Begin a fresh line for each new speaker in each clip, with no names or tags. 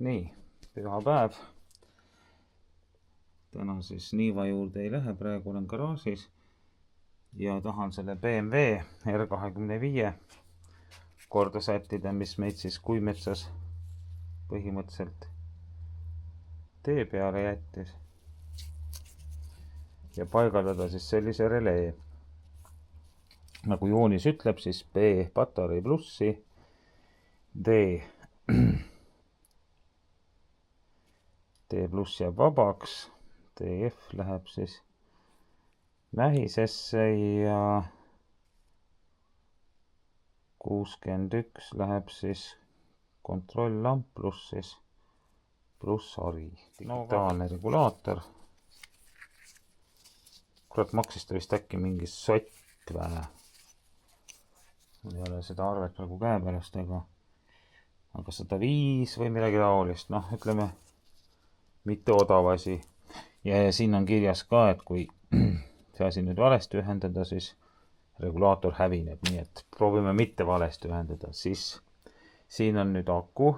Nii, pühapäev. Täna siis Niiva juurde ei lähe, praegu olen garaažis ja tahan selle BMW R25 korda sättida, mis meid siis Kuimetsas põhimõtteliselt tee peale jättis. Ja paigaldada siis sellise relee. Nagu joonis ütleb, siis B patarei plussi, D pluss jääb vabaks, DF läheb siis mähisesse ja 61 läheb siis kontrolllamp pluss siis pluss-hari. Digitaalne regulaator. Kurat, maksis ta vist äkki mingi sott vä. Mul ei ole seda arvet praegu käepärast, aga 105 või midagi taolist. Noh, ütleme, mitte odav asi. Ja siin on kirjas ka, et kui see asi nüüd valesti ühendada, siis regulaator hävineb. Nii et proovime mitte valesti ühendada. Siis siin on nüüd aku.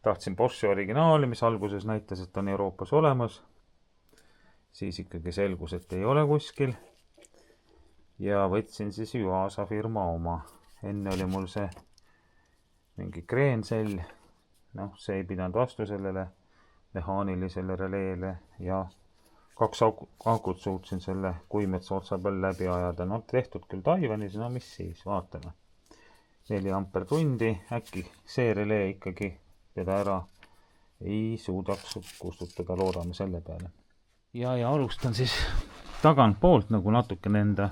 Tahtsin Boschi originaali, mis alguses näitas, et on Euroopas olemas. Siis ikkagi selgus, et ei ole kuskil. Ja võtsin siis Juasa firma oma. Enne oli mul see mingi kreensell. Noh, see ei pidanud vastu sellele mehaanilisele releele. Ja 2 akut suutsin selle Kuimetsa otsa peal läbi ajada. No tehtud küll Taiwanis, no mis siis, vaatame. 4 ampertundi, äkki see relee ikkagi teda ära ei suudaks kustutada, loodame selle peale. Ja alustan siis tagant poolt nagu natuke enda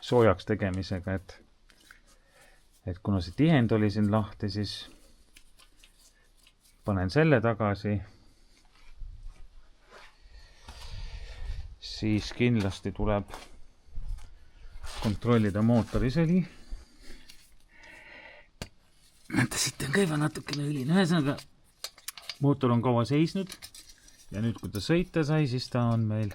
soojaks tegemisega, et kuna see tihend oli siin lahti, siis panen selle tagasi. Siis kindlasti tuleb kontrollida mootorisõli. Siit on kõiva natukene õline. Ühesõnaga, mootor on kaua seisnud ja nüüd, kui ta sõita sai, siis ta on meil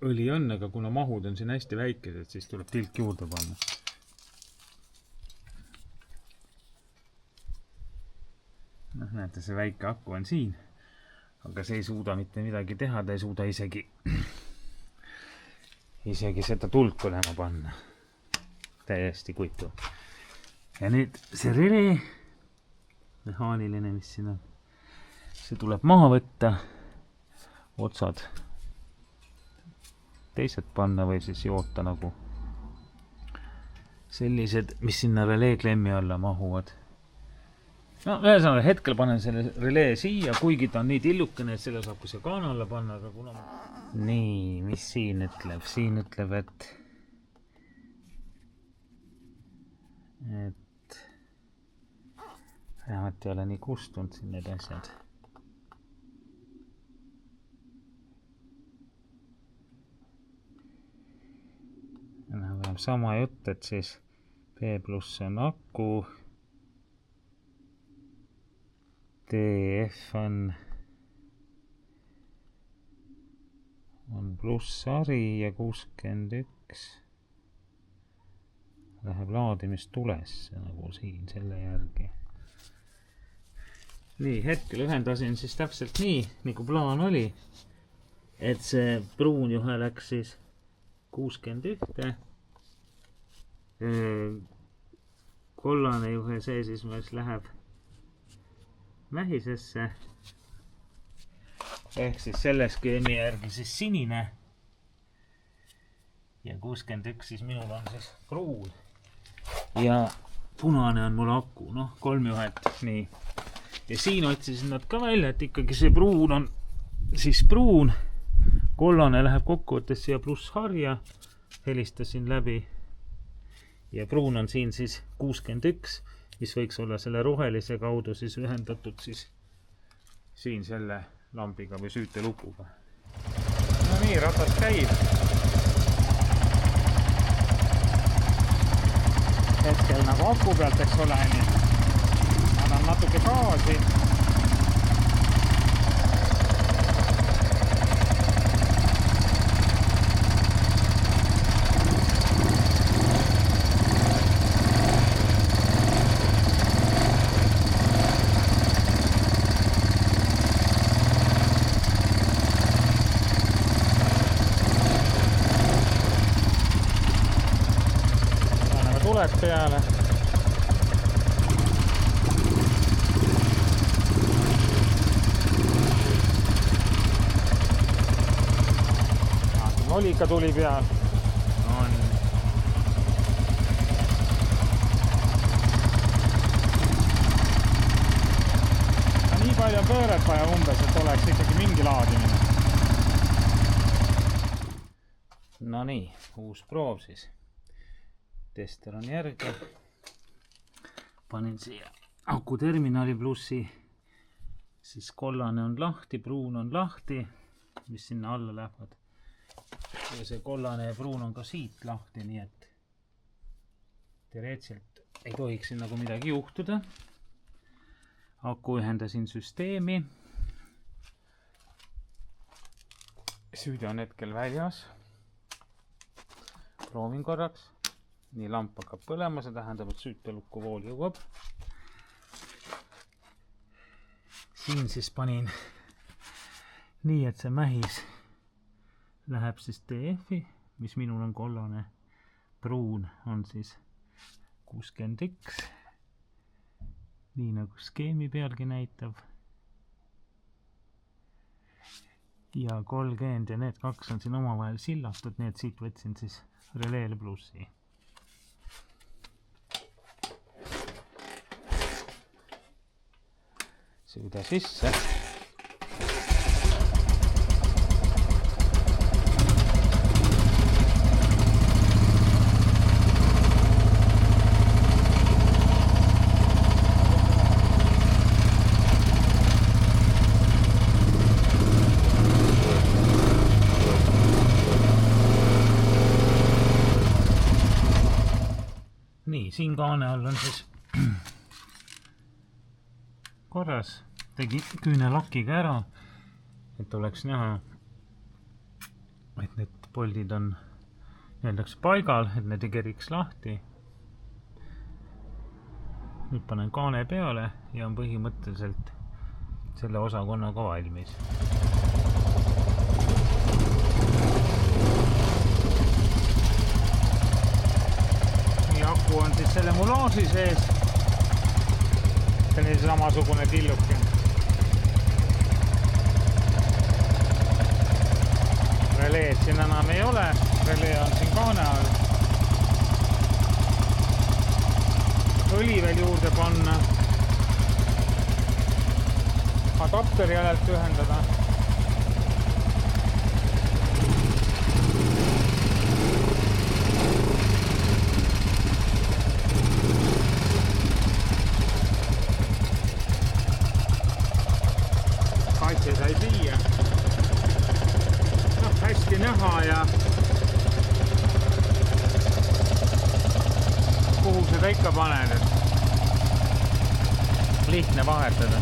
õli on, aga kuna mahud on siin hästi väikesed, siis tuleb tilk juurde panna. Noh, näete, see väike aku on siin, aga see ei suuda mitte midagi teha, ta ei suuda isegi seda tuld põlema panna. Täiesti kuitu. Ja nüüd see relee, mehaaniline, mis siin on, see tuleb maha võtta, otsad teised panna või siis joota nagu sellised, mis sinna relee klemmi alla mahuvad. No, ühesõnaga, hetkel panen selle relee siia, kuigi ta on nii tillukene, et selle saab kui see kaana alla panna, aga kuna... Nii, mis siin ütleb? Siin ütleb, et vähemalt ei ole nii kustunud siin need asjad. Vähem sama jutt, et siis B pluss on aku, DF on pluss-hari ja 61 läheb laadimistulesse nagu siin selle järgi. Nii, hetkel ühendasin siis täpselt nii, nagu plaan oli, et see pruun juhe läks siis 61. Kollane juhe see siis meil läheb mähisesse. Ehk siis selle skeemi järgi siis sinine. Ja 61 siis minul on siis pruun. Ja punane on mul aku, 3 juhet, nii. Ja siin otsisin nad ka välja, et ikkagi see pruun on siis pruun. Kollane läheb kokkuvõttes siia pluss harja. Helistasin läbi. Ja pruun on siin siis 61, mis võiks olla selle rohelise kaudu siis ühendatud siis siin selle lambiga või süütelukuga. No nii, ratas käib. Hetkel nagu aku pealt, eks ole, annan natuke gaasi. pööret peale. Olika tuli peal. On. Nii palju on pööret vaja umbes, et oleks ikkagi mingi laadimine. No nii, uus proov siis. Tester on järgi. Panin siia akuterminali plussi. Siis kollane on lahti, pruun on lahti, mis sinna alla lähevad. Ja see kollane ja pruun on ka siit lahti, nii et teoreetiliselt ei tohiks siin nagu midagi juhtuda. Aku ühendasin süsteemi. Süüdi on hetkel väljas. Proovin korraks. Nii lamp hakkab põlema, see tähendab, et süütelukku vool jõuab. Siin siis panin nii, et see mähis läheb siis DF-i, mis minul on kollane. Pruun on siis 60X. Nii nagu skeemi pealgi näitab. Ja 30 ja need kaks on siin omavahel sillatud, nii et siit võtsin siis releele plussi. Süüde sisse. Nii, siin kaane all on siis korras. Tegi küünelakiga ära, et oleks näha, et need poldid on öeldakse paigal, et need ei keriks lahti. Nüüd panen kaane peale ja on põhimõtteliselt selle osakonnaga valmis. Aku on siis selle mulaaži sees. See on samasugune tilluke. Releed siin enam ei ole. Relee on siin kaane all. Õli veel juurde panna. Adapteri järelt ühendada. See sai siia. No, hästi näha ja kuhu seda ikka paned, et lihtne vahetada.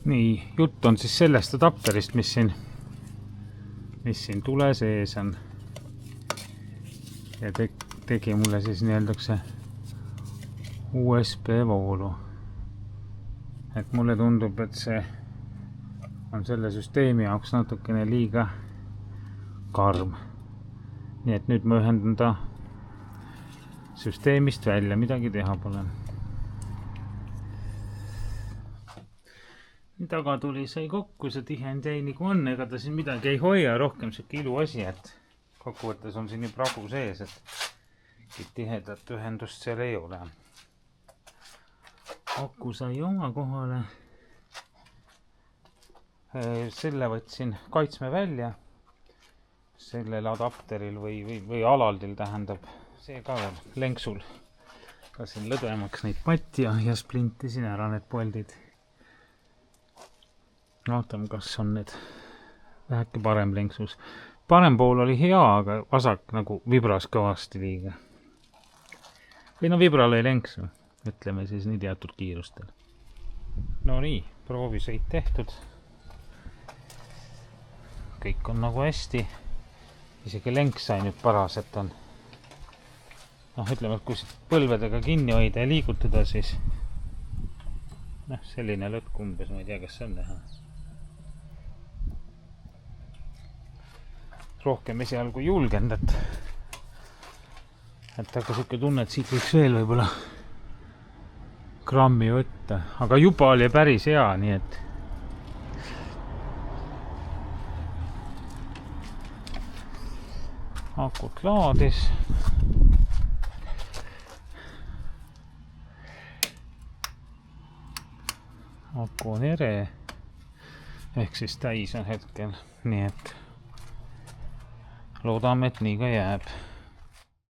Nii, jutt on siis sellest adapterist, mis siin tule sees on. Ja tegi mulle siis nii-öeldakse USB voolu. Et mulle tundub, et see on selle süsteemi jaoks natukene liiga karm. Nii et nüüd ma ühendan ta süsteemist välja, midagi teha pole. Nii tagatuli sai kokku, see tihend jäi nagu on, ega ta siin midagi ei hoia, rohkem siuke ilu asi, et kokkuvõttes on siin nii pragu sees, et tihedat ühendust seal ei ole. Aku sai oma kohale. Selle võtsin kaitsme välja. Sellel adapteril või alaldil tähendab see ka veel lenksul. Lasin lõdvemaks neid patti ja splintisin ära need poldid. Vaatame, kas on need väheke parem lenksus. Parem pool oli hea, aga vasak nagu vibras kõvasti liiga. Või no vibral ei lenksu. Ütleme siis nii teatud kiirustel. No nii, proovisõit tehtud. Kõik on nagu hästi. Isegi lenks sai nüüd paras, et on. Ütleme, et kui siit põlvedega kinni hoida ja liigutada, siis selline lõtk umbes, ma ei tea, kas see on näha. Rohkem esialgu julgenud, et aga siuke tunne, et siit võiks veel võib-olla grammi võtta, aga juba oli päris hea, nii et akut laadis. Aku on ere ehk siis täis on hetkel, nii et loodame, et nii ka jääb.